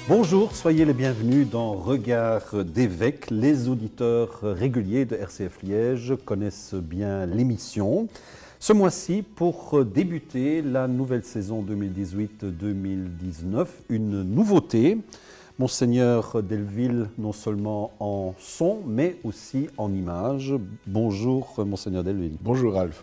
Bonjour, soyez les bienvenus dans Regard d'évêque. Les auditeurs réguliers de RCF Liège connaissent bien l'émission. Ce mois-ci, pour débuter la nouvelle saison 2018-2019, une nouveauté. Monseigneur Delville, non seulement en son, mais aussi en image. Bonjour, Monseigneur Delville. Bonjour, Ralph.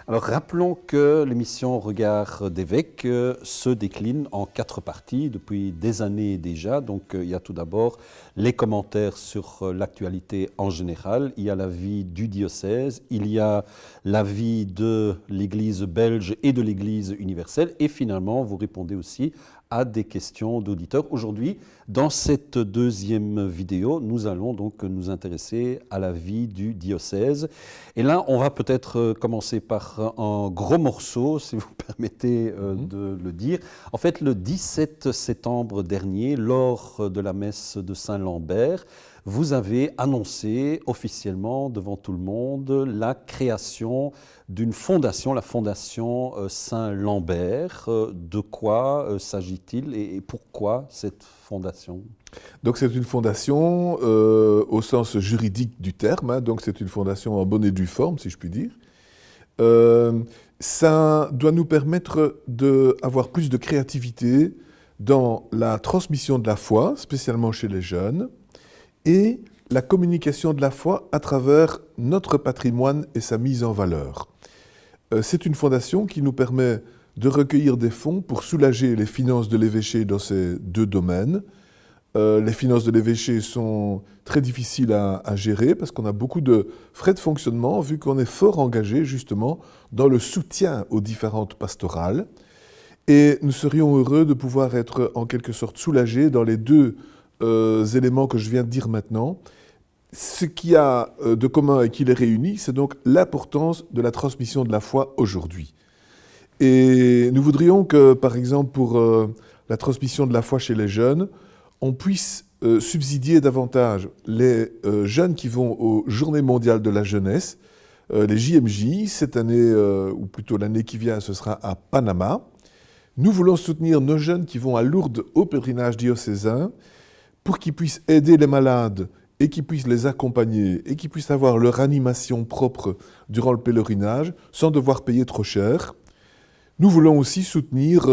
Alors rappelons que l'émission Regard d'évêque se décline en 4 parties depuis des années déjà. Donc il y a tout d'abord les commentaires sur l'actualité en général, il y a la vie du diocèse, il y a la vie de l'Église belge et de l'Église universelle et finalement vous répondez aussi à des questions d'auditeurs. Aujourd'hui, dans cette deuxième vidéo, nous allons donc nous intéresser à la vie du diocèse. Et là, on va peut-être commencer par un gros morceau, si vous permettez de le dire. En fait, le 17 septembre dernier, lors de la messe de Saint-Lambert, vous avez annoncé officiellement devant tout le monde la création d'une fondation, la fondation Saint-Lambert. De quoi s'agit-il et pourquoi cette fondation ? Donc c'est une fondation au sens juridique du terme, donc c'est une fondation en bonne et due forme, si je puis dire. Ça doit nous permettre d'avoir plus de créativité dans la transmission de la foi, spécialement chez les jeunes, et la communication de la foi à travers notre patrimoine et sa mise en valeur. C'est une fondation qui nous permet de recueillir des fonds pour soulager les finances de l'évêché dans ces 2 domaines. Les finances de l'évêché sont très difficiles à gérer parce qu'on a beaucoup de frais de fonctionnement vu qu'on est fort engagé justement dans le soutien aux différentes pastorales. Et nous serions heureux de pouvoir être en quelque sorte soulagés dans les 2 éléments que je viens de dire maintenant. Ce qu'il y a de commun et qui les réunit, c'est donc l'importance de la transmission de la foi aujourd'hui. Et nous voudrions que, par exemple, pour la transmission de la foi chez les jeunes, on puisse subsidier davantage les jeunes qui vont aux Journées mondiales de la jeunesse, les JMJ. Cette année, ou plutôt l'année qui vient, ce sera à Panama. Nous voulons soutenir nos jeunes qui vont à Lourdes au pèlerinage diocésain pour qu'ils puissent aider les malades et qu'ils puissent les accompagner et qu'ils puissent avoir leur animation propre durant le pèlerinage sans devoir payer trop cher. Nous voulons aussi soutenir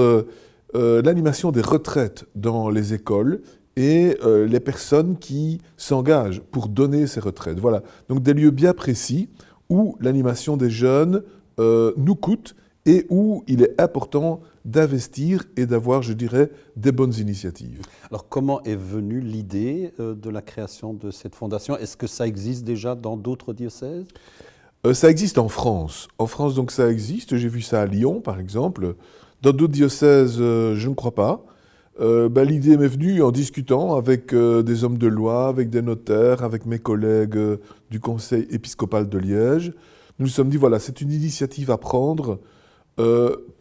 l'animation des retraites dans les écoles et les personnes qui s'engagent pour donner ces retraites. Voilà, donc des lieux bien précis où l'animation des jeunes nous coûte et où il est important d'investir et d'avoir, je dirais, des bonnes initiatives. Alors, comment est venue l'idée de la création de cette fondation ? Est-ce que ça existe déjà dans d'autres diocèses ? Ça existe en France. En France, donc, ça existe. J'ai vu ça à Lyon, par exemple. Dans d'autres diocèses, je ne crois pas. L'idée m'est venue en discutant avec des hommes de loi, avec des notaires, avec mes collègues du Conseil épiscopal de Liège. Nous nous sommes dit, voilà, c'est une initiative à prendre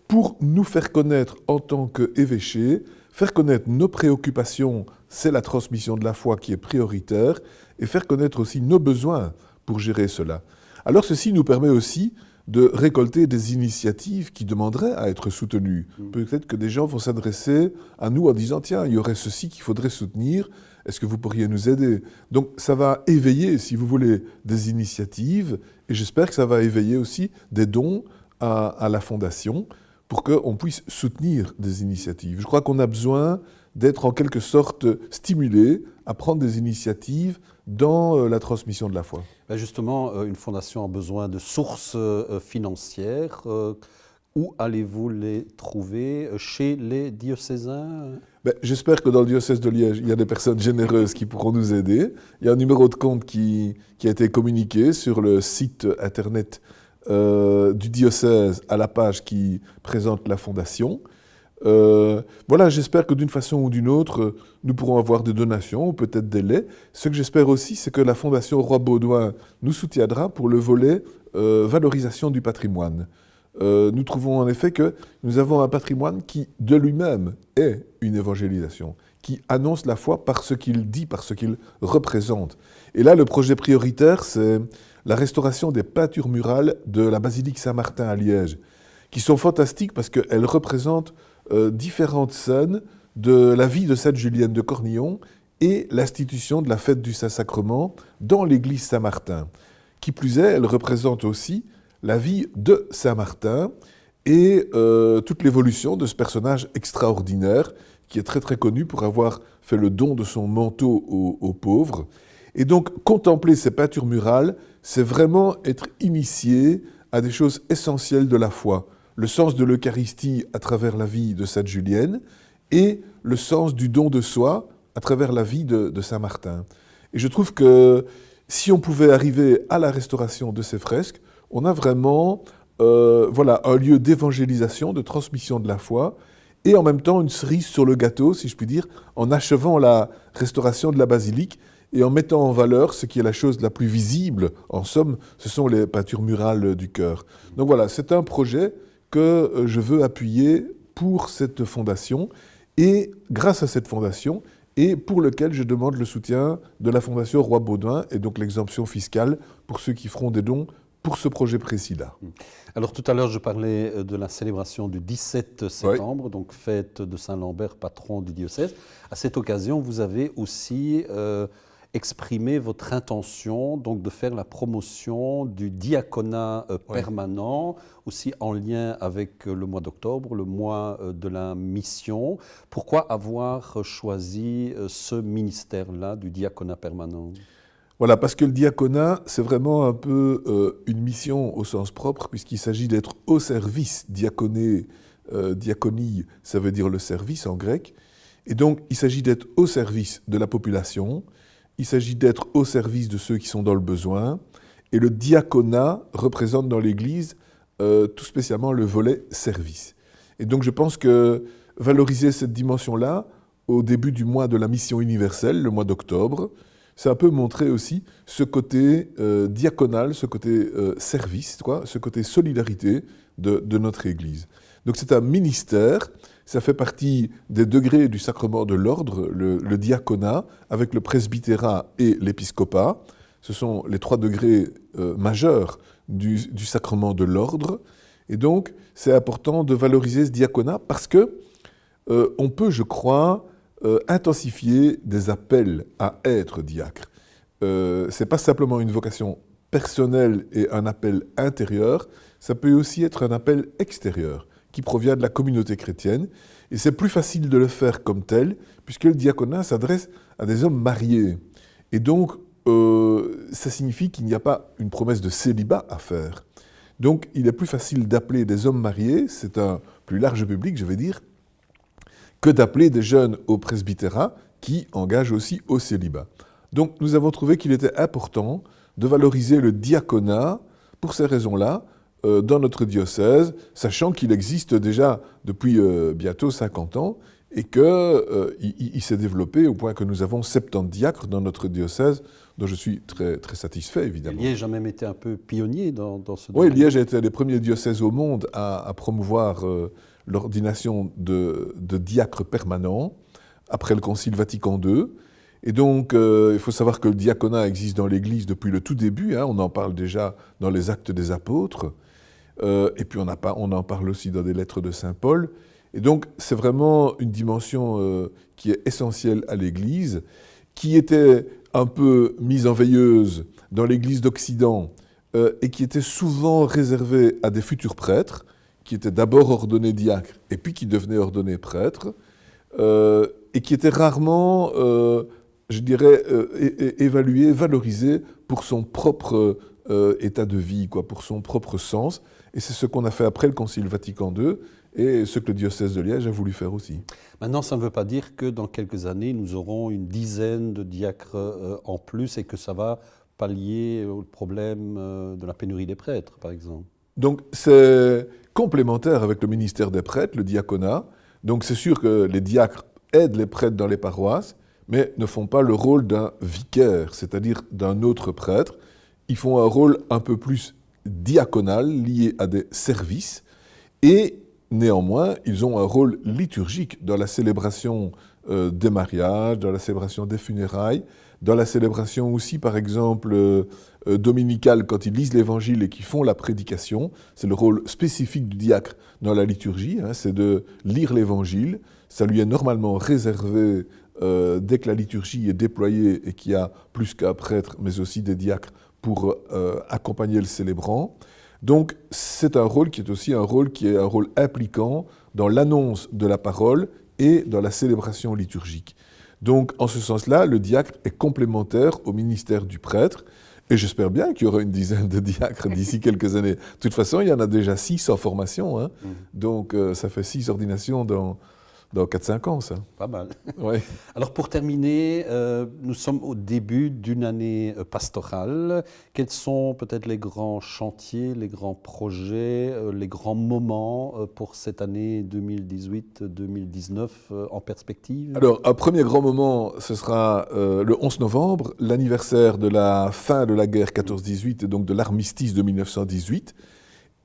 pour nous faire connaître en tant qu'évêché, faire connaître nos préoccupations, c'est la transmission de la foi qui est prioritaire, et faire connaître aussi nos besoins pour gérer cela. Alors ceci nous permet aussi de récolter des initiatives qui demanderaient à être soutenues. Peut-être que des gens vont s'adresser à nous en disant « Tiens, il y aurait ceci qu'il faudrait soutenir, est-ce que vous pourriez nous aider ?» Donc ça va éveiller, si vous voulez, des initiatives, et j'espère que ça va éveiller aussi des dons à la Fondation pour qu'on puisse soutenir des initiatives. Je crois qu'on a besoin d'être en quelque sorte stimulé à prendre des initiatives dans la transmission de la foi. Justement, une fondation a besoin de sources financières. Où allez-vous les trouver ? Chez les diocésains ? J'espère que dans le diocèse de Liège, il y a des personnes généreuses qui pourront nous aider. Il y a un numéro de compte qui a été communiqué sur le site internet du diocèse à la page qui présente la fondation. Voilà, j'espère que d'une façon ou d'une autre, nous pourrons avoir des donations ou peut-être des legs. Ce que j'espère aussi, c'est que la Fondation Roi Baudouin nous soutiendra pour le volet valorisation du patrimoine. Nous trouvons en effet que nous avons un patrimoine qui, de lui-même, est une évangélisation, qui annonce la foi par ce qu'il dit, par ce qu'il représente. Et là, le projet prioritaire, c'est la restauration des peintures murales de la basilique Saint-Martin à Liège, qui sont fantastiques parce qu'elles représentent différentes scènes de la vie de Sainte Julienne de Cornillon et l'institution de la fête du Saint-Sacrement dans l'église Saint-Martin. Qui plus est, elle représente aussi la vie de Saint-Martin et toute l'évolution de ce personnage extraordinaire qui est très très connu pour avoir fait le don de son manteau aux pauvres. Et donc, contempler ces peintures murales, c'est vraiment être initié à des choses essentielles de la foi. Le sens de l'Eucharistie à travers la vie de Sainte Julienne et le sens du don de soi à travers la vie de Saint-Martin. Et je trouve que si on pouvait arriver à la restauration de ces fresques, on a vraiment un lieu d'évangélisation, de transmission de la foi, et en même temps une cerise sur le gâteau, si je puis dire, en achevant la restauration de la basilique et en mettant en valeur ce qui est la chose la plus visible, en somme, ce sont les peintures murales du cœur. Donc voilà, c'est un projet que je veux appuyer pour cette fondation, et grâce à cette fondation, et pour lequel je demande le soutien de la Fondation Roi Baudouin, et donc l'exemption fiscale pour ceux qui feront des dons pour ce projet précis-là. Alors tout à l'heure, je parlais de la célébration du 17 septembre, donc fête de Saint-Lambert, patron du diocèse. À cette occasion, vous avez aussi exprimé votre intention donc, de faire la promotion du diaconat permanent, aussi en lien avec le mois d'octobre, le mois de la mission. Pourquoi avoir choisi ce ministère-là du diaconat permanent ? Voilà, parce que le diaconat, c'est vraiment un peu une mission au sens propre, puisqu'il s'agit d'être au service. Diaconé, diaconie, ça veut dire le service en grec. Et donc, il s'agit d'être au service de la population, il s'agit d'être au service de ceux qui sont dans le besoin. Et le diaconat représente dans l'Église tout spécialement le volet service. Et donc, je pense que valoriser cette dimension-là, au début du mois de la mission universelle, le mois d'octobre, c'est un peu montrer aussi ce côté diaconal, ce côté service, ce côté solidarité de notre Église. Donc c'est un ministère, ça fait partie des degrés du sacrement de l'ordre, le diaconat, avec le presbytérat et l'épiscopat. Ce sont les 3 degrés majeurs du sacrement de l'ordre. Et donc c'est important de valoriser ce diaconat parce que on peut, je crois, intensifier des appels à être diacre. Ce n'est pas simplement une vocation personnelle et un appel intérieur, ça peut aussi être un appel extérieur qui provient de la communauté chrétienne. Et c'est plus facile de le faire comme tel, puisque le diaconat s'adresse à des hommes mariés. Et donc, ça signifie qu'il n'y a pas une promesse de célibat à faire. Donc, il est plus facile d'appeler des hommes mariés, c'est un plus large public, je vais dire, que d'appeler des jeunes au presbytérat qui engagent aussi au célibat. Donc nous avons trouvé qu'il était important de valoriser le diaconat pour ces raisons-là dans notre diocèse, sachant qu'il existe déjà depuis bientôt 50 ans et qu'il s'est développé au point que nous avons 70 diacres dans notre diocèse, dont je suis très, très satisfait évidemment. Liège a même été un peu pionnier dans ce domaine. Oui, Liège a été un des premiers diocèses au monde à promouvoir l'ordination de diacres permanents après le Concile Vatican II. Et donc, il faut savoir que le diaconat existe dans l'Église depuis le tout début, on en parle déjà dans les Actes des Apôtres, et puis on en parle aussi dans des lettres de Saint Paul. Et donc, c'est vraiment une dimension qui est essentielle à l'Église, qui était un peu mise en veilleuse dans l'Église d'Occident, et qui était souvent réservée à des futurs prêtres, qui étaient d'abord ordonnés diacres et puis qui devenaient ordonnés prêtres, et qui étaient rarement, je dirais, évalués, valorisés pour son propre état de vie, pour son propre sens. Et c'est ce qu'on a fait après le Concile Vatican II et ce que le diocèse de Liège a voulu faire aussi. Maintenant, ça ne veut pas dire que dans quelques années, nous aurons une dizaine de diacres en plus et que ça va pallier au problème de la pénurie des prêtres, par exemple. Donc c'est complémentaire avec le ministère des prêtres, le diaconat. Donc c'est sûr que les diacres aident les prêtres dans les paroisses, mais ne font pas le rôle d'un vicaire, c'est-à-dire d'un autre prêtre. Ils font un rôle un peu plus diaconal, lié à des services, et néanmoins, ils ont un rôle liturgique dans la célébration des mariages, dans la célébration des funérailles, dans la célébration aussi, par exemple, dominicale, quand ils lisent l'Évangile et qu'ils font la prédication. C'est le rôle spécifique du diacre dans la liturgie, hein, c'est de lire l'Évangile. Ça lui est normalement réservé dès que la liturgie est déployée et qu'il y a plus qu'un prêtre, mais aussi des diacres pour accompagner le célébrant. Donc c'est un rôle qui est aussi un rôle impliquant dans l'annonce de la parole et dans la célébration liturgique. Donc en ce sens-là, le diacre est complémentaire au ministère du prêtre, et j'espère bien qu'il y aura une dizaine de diacres d'ici quelques années. De toute façon, il y en a déjà 6 en formation, hein. Donc ça fait 6 ordinations dans 4-5 ans, ça. Pas mal. Ouais. Alors pour terminer, nous sommes au début d'une année pastorale. Quels sont peut-être les grands chantiers, les grands projets, les grands moments pour cette année 2018-2019 en perspective? Alors, un premier grand moment, ce sera le 11 novembre, l'anniversaire de la fin de la guerre 14-18 et donc de l'armistice de 1918.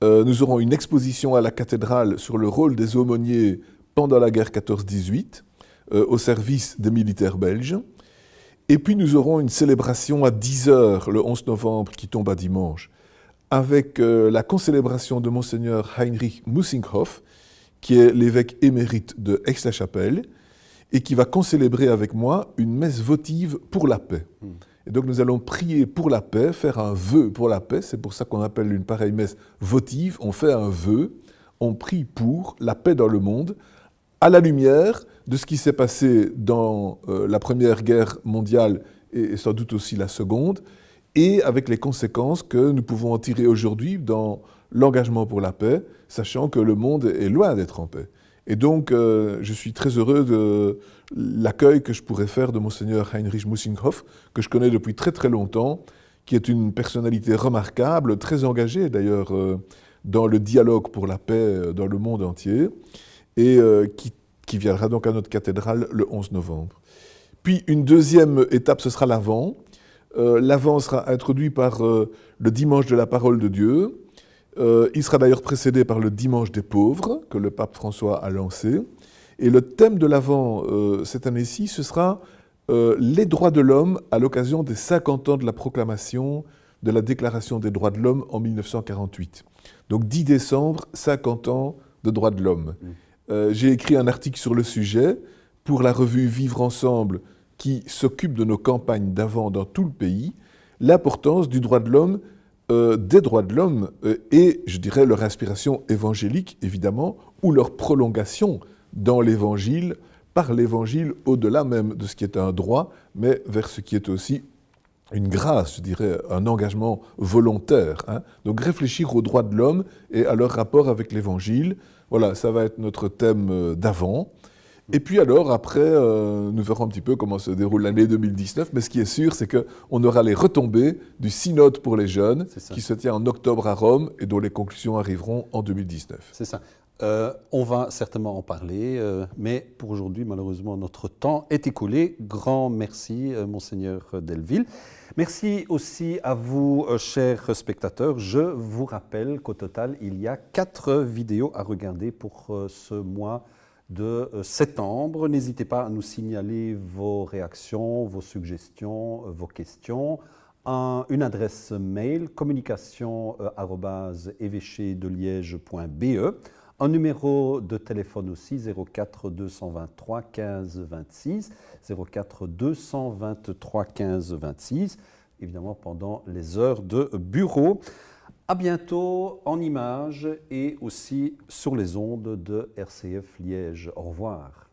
Nous aurons une exposition à la cathédrale sur le rôle des aumôniers pendant la guerre 14-18, au service des militaires belges. Et puis nous aurons une célébration à 10h le 11 novembre, qui tombe à dimanche, avec la concélébration de Monseigneur Heinrich Mussinghoff, qui est l'évêque émérite de Aix-la-Chapelle, et qui va concélébrer avec moi une messe votive pour la paix. Et donc nous allons prier pour la paix, faire un vœu pour la paix, c'est pour ça qu'on appelle une pareille messe votive, on fait un vœu, on prie pour la paix dans le monde, à la lumière de ce qui s'est passé dans la Première Guerre mondiale et sans doute aussi la Seconde, et avec les conséquences que nous pouvons en tirer aujourd'hui dans l'engagement pour la paix, sachant que le monde est loin d'être en paix. Et donc, je suis très heureux de l'accueil que je pourrais faire de Monseigneur Heinrich Mussinghoff, que je connais depuis très très longtemps, qui est une personnalité remarquable, très engagée d'ailleurs dans le dialogue pour la paix dans le monde entier, et qui viendra donc à notre cathédrale le 11 novembre. Puis une deuxième étape, ce sera l'Avent. L'Avent sera introduit par le dimanche de la parole de Dieu. Il sera d'ailleurs précédé par le dimanche des pauvres, que le pape François a lancé. Et le thème de l'Avent cette année-ci, ce sera les droits de l'homme à l'occasion des 50 ans de la proclamation de la Déclaration des droits de l'homme en 1948. Donc 10 décembre, 50 ans de droits de l'homme. J'ai écrit un article sur le sujet pour la revue Vivre Ensemble qui s'occupe de nos campagnes d'avant dans tout le pays, l'importance du droit de l'homme, des droits de l'homme et, je dirais, leur inspiration évangélique, évidemment, ou leur prolongation dans l'Évangile, par l'Évangile, au-delà même de ce qui est un droit, mais vers ce qui est aussi une grâce, je dirais, un engagement volontaire. Hein. Donc réfléchir aux droits de l'homme et à leur rapport avec l'Évangile. Voilà, ça va être notre thème d'avant. Et puis alors, après, nous verrons un petit peu comment se déroule l'année 2019. Mais ce qui est sûr, c'est qu'on aura les retombées du synode pour les jeunes, qui se tient en octobre à Rome et dont les conclusions arriveront en 2019. C'est ça. On va certainement en parler, mais pour aujourd'hui, malheureusement, notre temps est écoulé. Grand merci, Monseigneur Delville. Merci aussi à vous, chers spectateurs. Je vous rappelle qu'au total, il y a 4 vidéos à regarder pour ce mois de septembre. N'hésitez pas à nous signaler vos réactions, vos suggestions, vos questions. Une adresse mail, communication@évêchedeliège.be. Un numéro de téléphone aussi, 04 223 15 26, 04 223 15 26, évidemment pendant les heures de bureau. À bientôt en images et aussi sur les ondes de RCF Liège. Au revoir.